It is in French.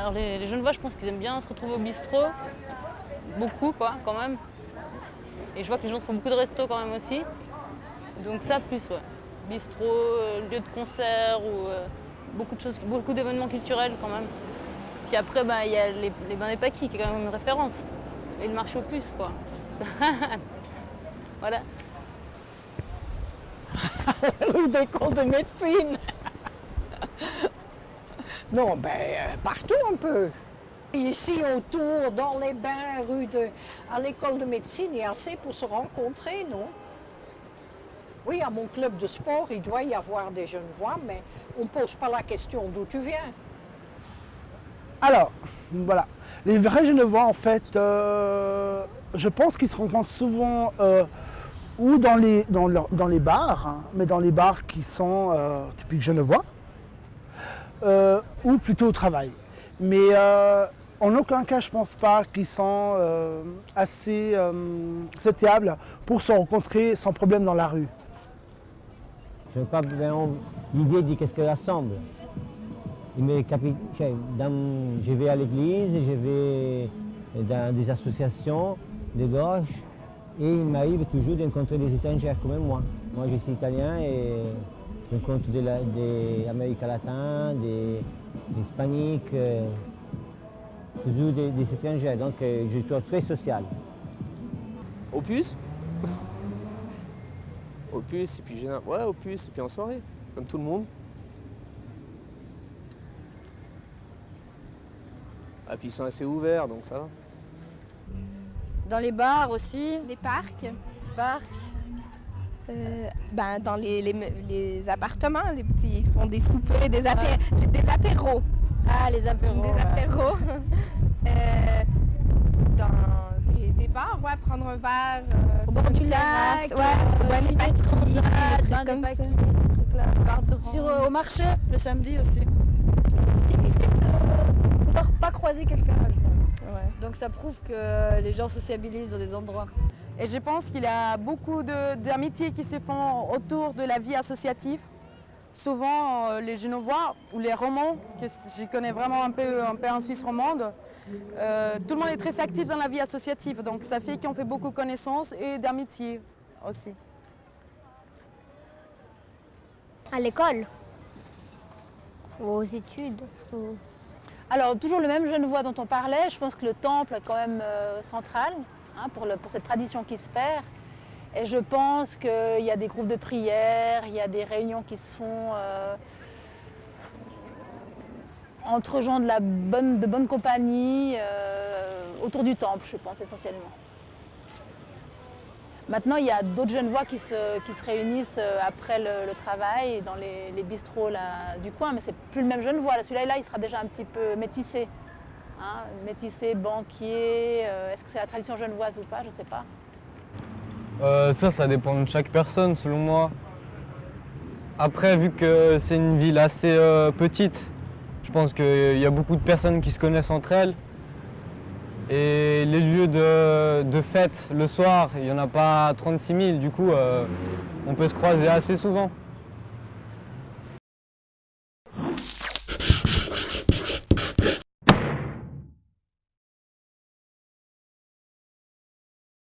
Alors les Genevois, je pense qu'ils aiment bien se retrouver au bistrot. Beaucoup, quoi, quand même. Et je vois que les gens se font beaucoup de restos quand même aussi. Donc ça, plus, ouais. Bistrot, lieu de concert ou beaucoup de choses, beaucoup d'événements culturels quand même. Puis après, bah, il y a les Bains des Paquis qui est quand même une référence. Et le marché aux puces, quoi. Voilà. Rue des cours de médecine. Non, partout un peu. Ici autour, dans les bains, à l'école de médecine, il y a assez pour se rencontrer, non? Oui, à mon club de sport, il doit y avoir des Genevois, mais on ne pose pas la question d'où tu viens. Alors, voilà. Les vrais Genevois, en fait, je pense qu'ils se rencontrent souvent ou dans les bars, hein, mais dans les bars qui sont typiques genevois, ou plutôt au travail. Mais en aucun cas, je ne pense pas qu'ils sont assez sociables pour se rencontrer sans problème dans la rue. Je n'ai pas vraiment l'idée de qu'est-ce qu'elle rassemble. Je vais à l'église, je vais dans des associations de gauche et il m'arrive toujours de rencontrer des étrangers comme moi. Moi, je suis italien et je rencontre des Américains latins, des Hispaniques, toujours des étrangers. Donc, je suis très social. Au puce. Au puce, et puis ouais, au puce, et puis en soirée, comme tout le monde. Ah, puis ils sont assez ouverts, donc ça va. Dans les bars aussi. Les parcs. Parcs. Dans les appartements, les petits font des soupers, des apéros. Ah, les apéros. Des apéros. Dans des bars, ouais, prendre un verre. Au bord du lac. Ouais, des paquis, des trucs comme ça. Bar du Rhône. Au marché, le samedi aussi. C'est difficile de pouvoir pas croiser quelqu'un. Ouais. Donc ça prouve que les gens sociabilisent dans des endroits. Et je pense qu'il y a beaucoup d'amitiés qui se font autour de la vie associative. Souvent, les Genevois ou les Romans, que je connais vraiment un peu en Suisse romande, tout le monde est très actif dans la vie associative. Donc ça fait qu'on fait beaucoup de connaissances et d'amitié aussi. À l'école ou aux études Alors, toujours le même Genevois dont on parlait, je pense que le temple est quand même central hein, pour cette tradition qui se perd. Et je pense qu'il y a des groupes de prière, il y a des réunions qui se font entre gens de bonne compagnie, autour du temple, je pense, essentiellement. Maintenant, il y a d'autres Genevois qui se réunissent après le travail dans les bistrots là, du coin, mais c'est plus le même Genevois. Celui-là, il sera déjà un petit peu métissé. Hein, métissé, banquier. Est-ce que c'est la tradition genevoise ou pas? Je ne sais pas. Ça dépend de chaque personne, selon moi. Après, vu que c'est une ville assez petite, je pense qu'il y a beaucoup de personnes qui se connaissent entre elles. Et les lieux de fête le soir, il n'y en a pas 36 000, du coup on peut se croiser assez souvent.